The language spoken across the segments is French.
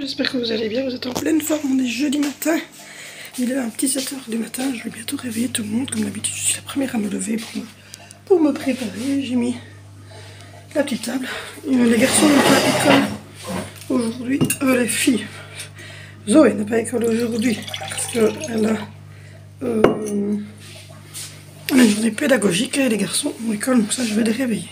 J'espère que vous allez bien, vous êtes en pleine forme, on est jeudi matin. Il est un petit 7 h du matin, je vais bientôt réveiller tout le monde. Comme d'habitude, je suis la première à me lever pour me préparer. J'ai mis la petite table. Les garçons n'ont pas école aujourd'hui, les filles. Zoé n'a pas école aujourd'hui parce qu'elle a une journée pédagogique et les garçons ont école, donc ça je vais les réveiller.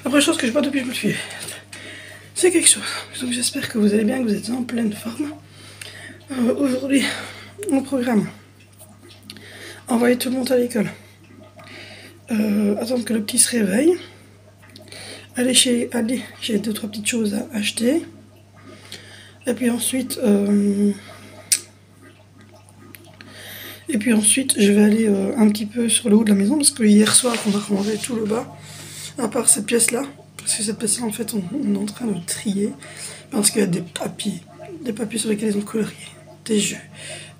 La première chose que je vois depuis que je me suis c'est quelque chose. Donc j'espère que vous allez bien, que vous êtes en pleine forme. Aujourd'hui, mon programme. Envoyer tout le monde à l'école. Attendre que le petit se réveille. Aller chez Ali, j'ai 2-3 petites choses à acheter. Et puis ensuite, je vais aller un petit peu sur le haut de la maison parce que hier soir, on a rangé tout le bas. À part cette pièce-là, parce que cette pièce-là, en fait, on est en train de trier. Parce qu'il y a des papiers sur lesquels ils ont colorié, des jeux,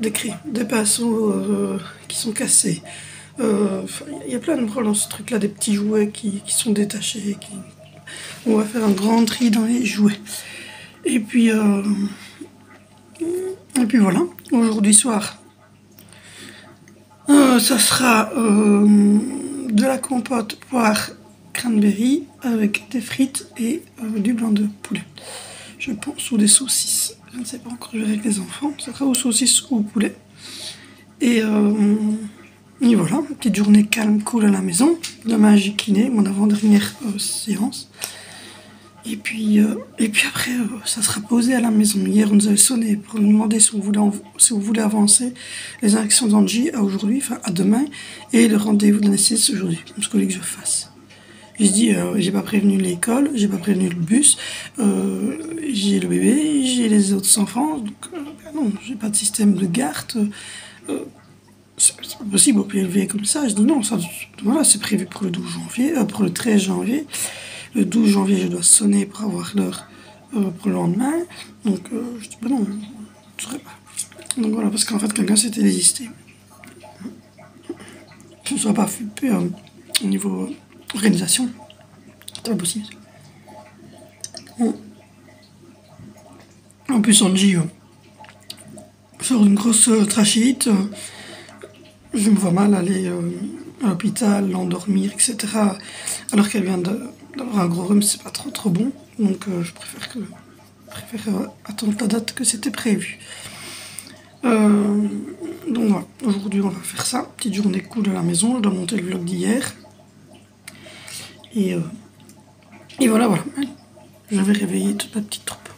des crayons, des pinceaux qui sont cassés. Il y a plein de problèmes dans ce truc-là, des petits jouets qui sont détachés. On va faire un grand tri dans les jouets. Et puis voilà, aujourd'hui soir, ça sera de la compote poire cranberry avec des frites et du blanc de poulet. Je pense, ou des saucisses. Je ne sais pas encore, je verrai avec les enfants. Ça sera aux saucisses ou au poulet. Et voilà, une petite journée calme, cool à la maison. Demain, j'ai kiné, mon avant-dernière séance. Et puis après, ça sera posé à la maison. Hier, on nous avait sonné pour nous demander si vous voulez avancer les injections d'Angie à aujourd'hui, enfin à demain, et le rendez-vous de l'anesthésie aujourd'hui, parce qu'on voulait que je fasse. J'ai dit, j'ai pas prévenu l'école, j'ai pas prévenu le bus, j'ai le bébé, j'ai les autres enfants, donc non, j'ai pas de système de garde. C'est pas possible, on peut élever comme ça. Je dis non, ça, voilà, c'est prévu pour le 12 janvier, pour le 13 janvier. Le 12 janvier, je dois sonner pour avoir l'heure pour le lendemain. Donc, je dis, ben non, je ne saurais pas. Donc voilà, parce qu'en fait, quelqu'un s'est désisté. Je ne serais pas flippé au niveau organisation. C'est pas possible. En plus, Angie sort d'une grosse trachéite. Je me vois mal aller à l'hôpital, l'endormir, etc. Alors qu'elle vient d'avoir un gros rhume, c'est pas trop bon. Donc je préfère attendre la date que c'était prévu. Donc voilà, aujourd'hui on va faire ça. Petite journée cool à la maison, je dois monter le vlog d'hier. Et voilà. Je vais réveiller toute ma petite troupe.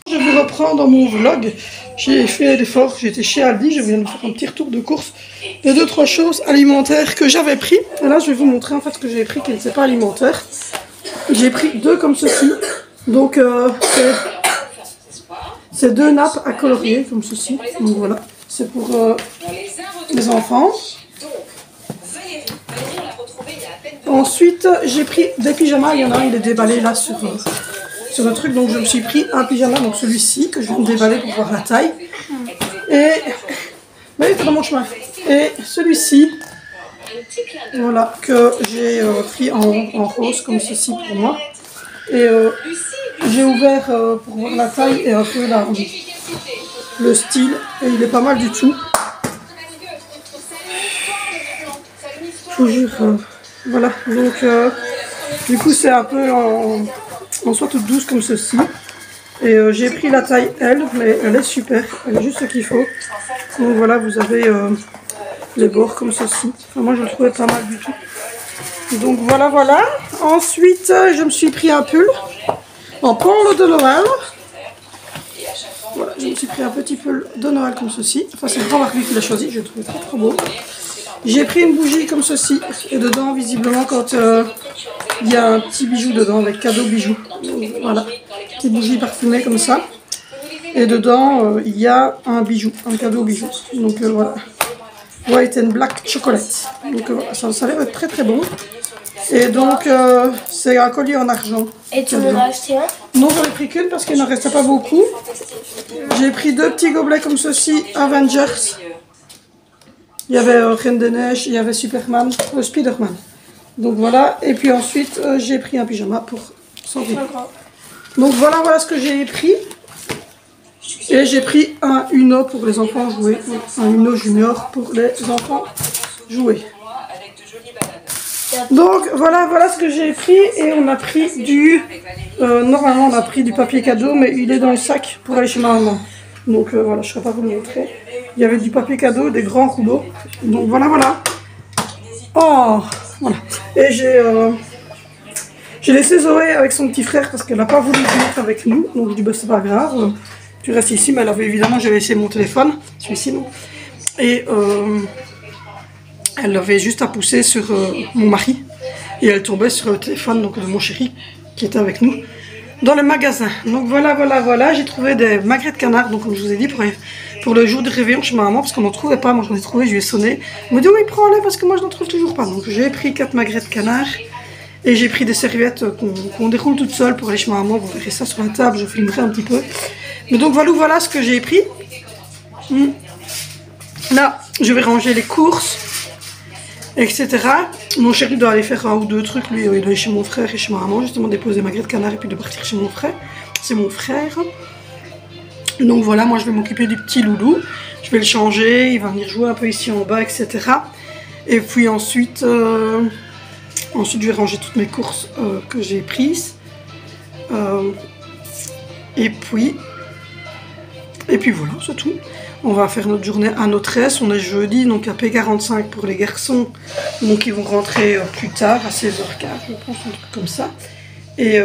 Je vous reprends dans mon vlog. J'ai fait l'effort, j'étais chez Aldi, je viens de faire un petit retour de course de 2-3 choses alimentaires que j'avais pris. Et là je vais vous montrer en fait ce que j'ai pris qui n'était pas alimentaire. J'ai pris 2 comme ceci. Donc c'est 2 nappes à colorier comme ceci. Donc voilà, c'est pour les enfants. Ensuite j'ai pris des pyjamas, il y en a un, il est déballé là sur le truc, donc je me suis pris un pyjama, donc celui-ci que je viens de déballer pour voir la taille. Et mais il était dans mon chemin. Et celui-ci, voilà, que j'ai pris en rose comme ceci pour moi. Et j'ai ouvert pour voir la taille et un peu le style, et il est pas mal du tout. Je vous jure, voilà, donc du coup c'est un peu en soit toute douce comme ceci. Et j'ai pris la taille L, mais elle est super, elle est juste ce qu'il faut. Donc voilà, vous avez les bords comme ceci. Enfin, moi je le trouvais pas mal du tout. Donc voilà. Ensuite, je me suis pris un pull en polo de Noël. Voilà, je me suis pris un petit pull de Noël comme ceci. Enfin, c'est le grand Marc qui l'a choisi, je le trouvais trop beau. J'ai pris une bougie comme ceci. Et dedans, visiblement, quand il y a un petit bijou dedans avec cadeau bijou. Voilà, petite bougie parfumée comme ça. Et dedans, il y a un bijou, un cadeau bijou. Donc voilà, white and black chocolate. Donc voilà, ça a l'air d'être très bon. Et donc c'est un collier en argent. Et tu en as acheté un? Non, j'en ai pris qu'une parce qu'il n'en restait pas beaucoup. J'ai pris 2 petits gobelets comme ceci, Avengers. Il y avait Reine des Neiges, il y avait Spider-Man. Donc voilà, et puis ensuite j'ai pris un pyjama pour s'enlever. Donc voilà ce que j'ai pris. Et j'ai pris un Uno pour les enfants jouer. Un Uno Junior pour les enfants jouer. Donc voilà ce que j'ai pris. Et on a pris du... normalement on a pris du papier cadeau, mais il est dans le sac pour aller chez ma maman. Donc voilà, je ne saurais pas vous le montrer. Il y avait du papier cadeau, des grands rouleaux. Donc voilà. Oh, voilà. Et j'ai laissé Zoé avec son petit frère parce qu'elle n'a pas voulu venir avec nous. Donc je dis bah c'est pas grave, tu restes ici. Mais elle avait évidemment, j'avais laissé mon téléphone, celui-ci non. Et elle avait juste à pousser sur mon mari. Et elle tombait sur le téléphone donc, de mon chéri qui était avec nous dans le magasin. Donc voilà. J'ai trouvé des magrets de canard. Donc comme je vous ai dit pour le jour de réveillon chez ma maman, parce qu'on n'en trouvait pas. Moi j'en ai trouvé, je lui ai sonné. Elle m'a dit oui prends-les parce que moi je n'en trouve toujours pas. Donc j'ai pris 4 magrets de canard. Et j'ai pris des serviettes qu'on déroule toutes seules pour aller chez ma maman. Vous verrez ça sur la table, je filmerai un petit peu. Mais donc voilà ce que j'ai pris. Là, je vais ranger les courses, etc. Mon chéri doit aller faire un ou deux trucs. Lui, il doit aller chez mon frère et chez ma maman, justement déposer ma grille de canard et puis de partir chez mon frère. C'est mon frère. Donc voilà, moi je vais m'occuper du petit loulou. Je vais le changer, il va venir jouer un peu ici en bas, etc. Et puis ensuite... Ensuite, je vais ranger toutes mes courses que j'ai prises. Et puis voilà, c'est tout. On va faire notre journée à notre aise. On est jeudi, donc à P45 pour les garçons. Donc ils vont rentrer plus tard, à 16h15, je pense, un truc comme ça. Et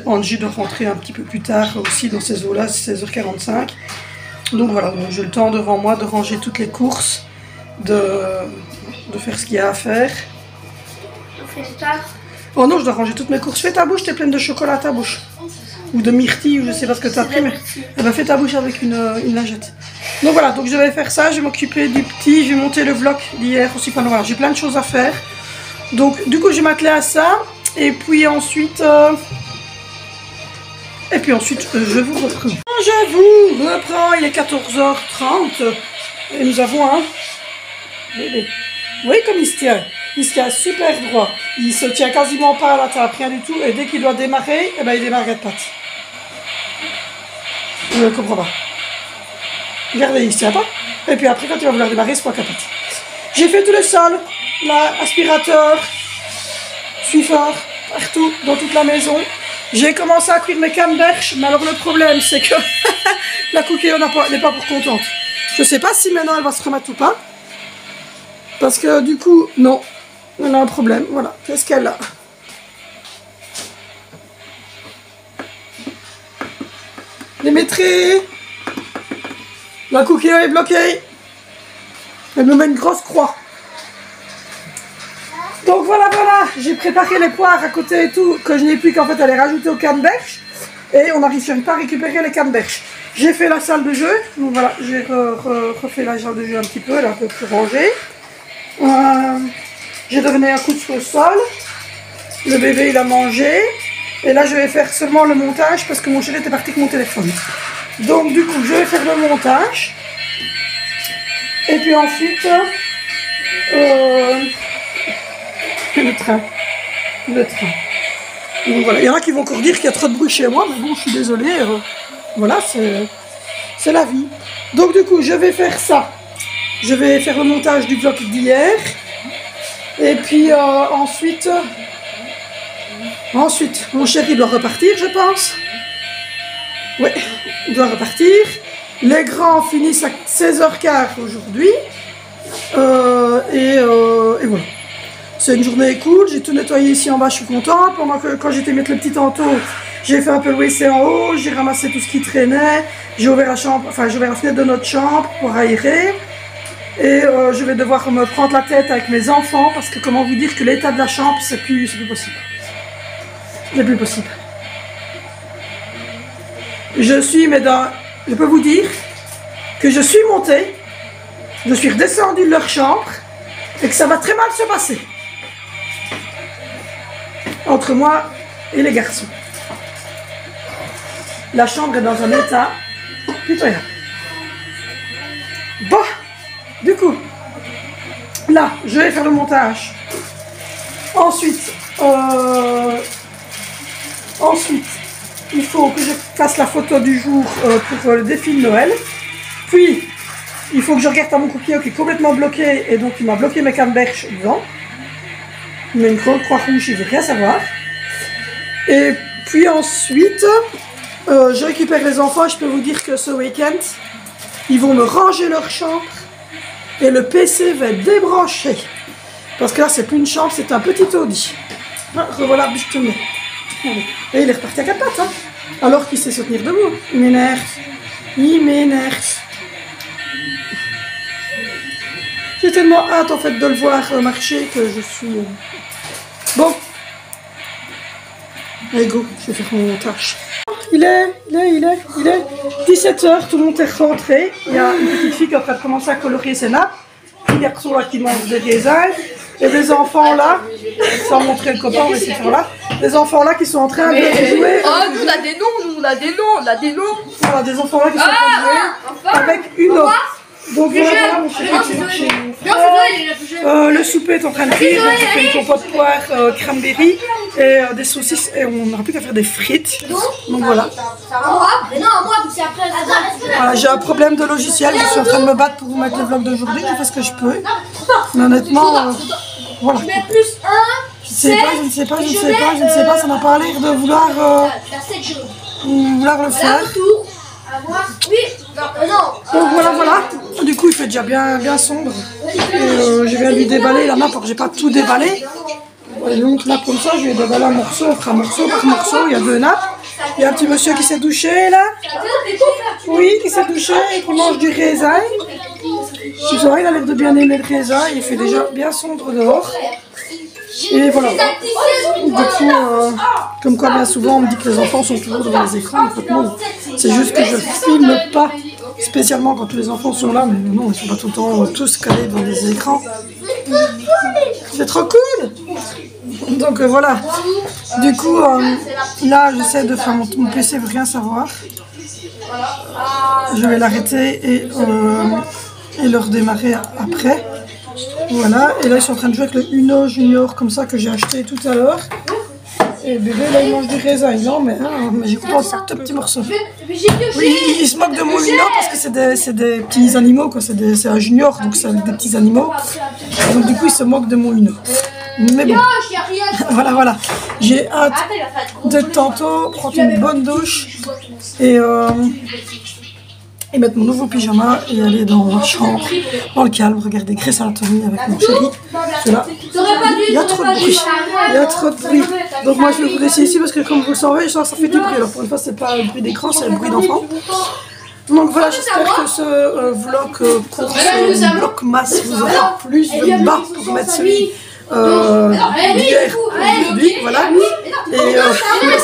Angie doit rentrer un petit peu plus tard aussi dans ces eaux-là, 16h45. Donc voilà, j'ai le temps devant moi de ranger toutes les courses, de faire ce qu'il y a à faire. Oh non, je dois ranger toutes mes courses. Fais ta bouche, t'es pleine de chocolat à ta bouche. Ou de myrtille, ou je sais pas ce que t'as pris, mais fais ta bouche avec une lingette. Donc voilà, donc je vais faire ça, je vais m'occuper du petit, je vais monter le vlog d'hier aussi. Enfin voilà, j'ai plein de choses à faire. Donc du coup, je vais m'atteler à ça. Et puis ensuite, je vous reprends. Je vous reprends, il est 14h30. Et nous avons un bébé. Oui, comme il se tient. Il se tient super droit. Il se tient quasiment pas à la table, rien du tout. Et dès qu'il doit démarrer, eh ben, il démarre de pattes. Je ne comprends pas. Regardez, il se tient pas. Et puis après, quand il va vouloir démarrer, c'est pas capable. J'ai fait tout le sol. Là, aspirateur, suiveur, partout, dans toute la maison. J'ai commencé à cuire mes canneberges. Mais alors le problème, c'est que la cookie n'est pas pour contente. Je sais pas si maintenant elle va se remettre ou pas. Parce que du coup, non. On a un problème, voilà. Qu'est-ce qu'elle a? Démétrie. La cookie est bloquée. Elle me met une grosse croix. Donc voilà. J'ai préparé les poires à côté et tout, que je n'ai plus qu'en fait à les rajouter au canneberge. Et on n'arrive pas à récupérer les canneberges. J'ai fait la salle de jeu. Donc voilà, j'ai refait la salle de jeu un petit peu, elle est un peu plus rangée. J'ai donné un coup de pied au sol. Le bébé il a mangé. Et là je vais faire seulement le montage parce que mon chéri était parti avec mon téléphone. Donc du coup je vais faire le montage. Et puis ensuite le train. Donc voilà, il y en a qui vont encore dire qu'il y a trop de bruit chez moi, mais bon je suis désolée. Voilà, c'est la vie. Donc du coup je vais faire ça. Je vais faire le montage du vlog d'hier. Et puis ensuite, mon chéri doit repartir, je pense. Oui, il doit repartir. Les grands finissent à 16h15 aujourd'hui. Et voilà. C'est une journée cool. J'ai tout nettoyé ici en bas, je suis contente. Pendant que quand j'étais mettre le petit tantôt, j'ai fait un peu le WC en haut. J'ai ramassé tout ce qui traînait. J'ai ouvert la fenêtre de notre chambre pour aérer. Et je vais devoir me prendre la tête avec mes enfants parce que comment vous dire que l'état de la chambre c'est plus possible. C'est plus possible. Je peux vous dire que je suis montée, je suis redescendue de leur chambre et que ça va très mal se passer. Entre moi et les garçons. La chambre est dans un état pitoyable. Bon. Du coup, là, je vais faire le montage Ensuite, il faut que je fasse la photo du jour pour le défi de Noël. Puis, il faut que je regarde à mon coquillot qui est complètement bloqué et donc il m'a bloqué mes canneberges dedans. Il met une grande croix rouge, il veut rien savoir. Et puis ensuite, je récupère les enfants et je peux vous dire que ce week-end, ils vont me ranger leur chambre et le PC va être débranché. Parce que là, c'est plus une chambre, c'est un petit Audi. Ah, revoilà, je te mets. Et il est reparti à quatre pattes, hein, alors qu'il sait se tenir debout. Il m'énerve. Il m'énerve. J'ai tellement hâte en fait de le voir marcher que je suis... Bon. Allez go, je vais faire mon montage. Il est 17h, tout le monde est rentré. Il y a une petite fille qui est en train de commencer à colorier ses nappes. Un garçon là qui mange des raisins. Et des enfants là, sans montrer le copain, mais c'est là. Des enfants là qui sont en train de jouer. Oh, nous on a des noms, Voilà, des enfants là qui sont en train de jouer avec une autre. Donc voilà, mon chéri qui marche chez nous. Le souper est en train de cuire, donc j'ai fait une compote de poire, cranberry et des saucisses et on n'aura plus qu'à faire des frites. Donc voilà. Voilà, j'ai un problème de logiciel, je suis en train de me battre pour vous mettre le vlog d'aujourd'hui, je fais ce que je peux. Mais honnêtement, voilà. Je ne sais pas, ça n'a pas l'air de vouloir le faire. Donc voilà. Du coup il fait déjà bien sombre. Et, je viens lui déballer la nappe, alors j'ai pas tout déballé. Donc là comme ça je vais déballer un morceau, on fera morceau par morceau, il y a 2 nappes. Il y a un petit monsieur qui s'est douché là. Oui, qui s'est douché et qui mange du raisin. Tu vois, il a l'air de bien aimer le raisin, il fait déjà bien sombre dehors. Et voilà. Du coup, comme quoi bien souvent on me dit que les enfants sont toujours devant les écrans, en fait non. C'est juste que je filme pas spécialement quand tous les enfants sont là, mais non, ils sont pas tout le temps tous calés devant des écrans. C'est trop cool. Donc voilà. Du coup, là j'essaie de faire mon PC veut rien savoir. Je vais l'arrêter et le redémarrer après. Voilà, et là ils sont en train de jouer avec le Uno Junior comme ça que j'ai acheté tout à l'heure. Et le bébé là il mange du raisin, non mais j'ai coupé en 7 petits morceaux. Oui, il se moque de mon Uno parce que c'est des petits animaux, quoi, c'est un junior donc c'est avec des petits animaux. Donc du coup il se moque de mon Uno. Mais bon, voilà, j'ai hâte de tantôt prendre une bonne douche et mettre mon nouveau pyjama et aller dans ma chambre, dans le calme, regarder Grey's Anatomy avec mon chéri. Là, il y a trop de bruit, Donc moi je vais vous laisser ici parce que comme vous le savez, ça fait du bruit. Alors pour une fois c'est pas le bruit d'écran, c'est le bruit d'enfant. Donc voilà, j'espère que ce vlog pour ce bloc masse vous aura plus de bas pour mettre celui d'hier aujourd'hui, voilà. Et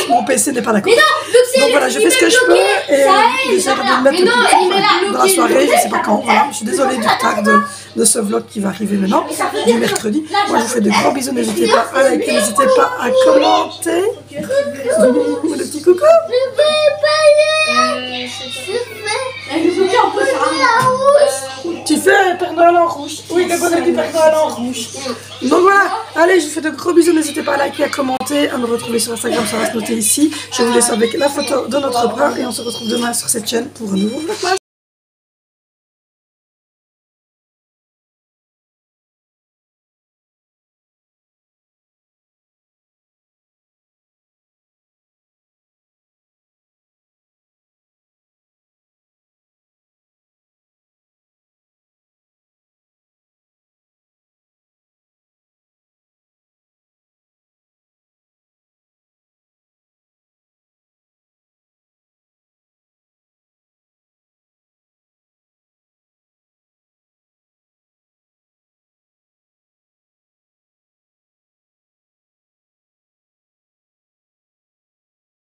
mon PC n'est pas d'accord. Donc voilà, je fais ce que je peux et j'essaie de le mettre le plus dans la soirée, je sais pas quand. Voilà, je suis désolée du retard de ce vlog qui va arriver maintenant, du mercredi. Moi je vous fais de gros bisous, n'hésitez pas à liker, n'hésitez pas à commenter. Le petit coucou. Tu fais Père Noël en rouge. Oui, le bonnet du Père Noël en rouge. Donc voilà, allez, je vous fais de gros bisous. N'hésitez pas à liker, à commenter, à nous retrouver sur Instagram, ça va se noter ici. Je vous laisse avec la photo de notre bras et on se retrouve demain sur cette chaîne pour un nouveau vlog.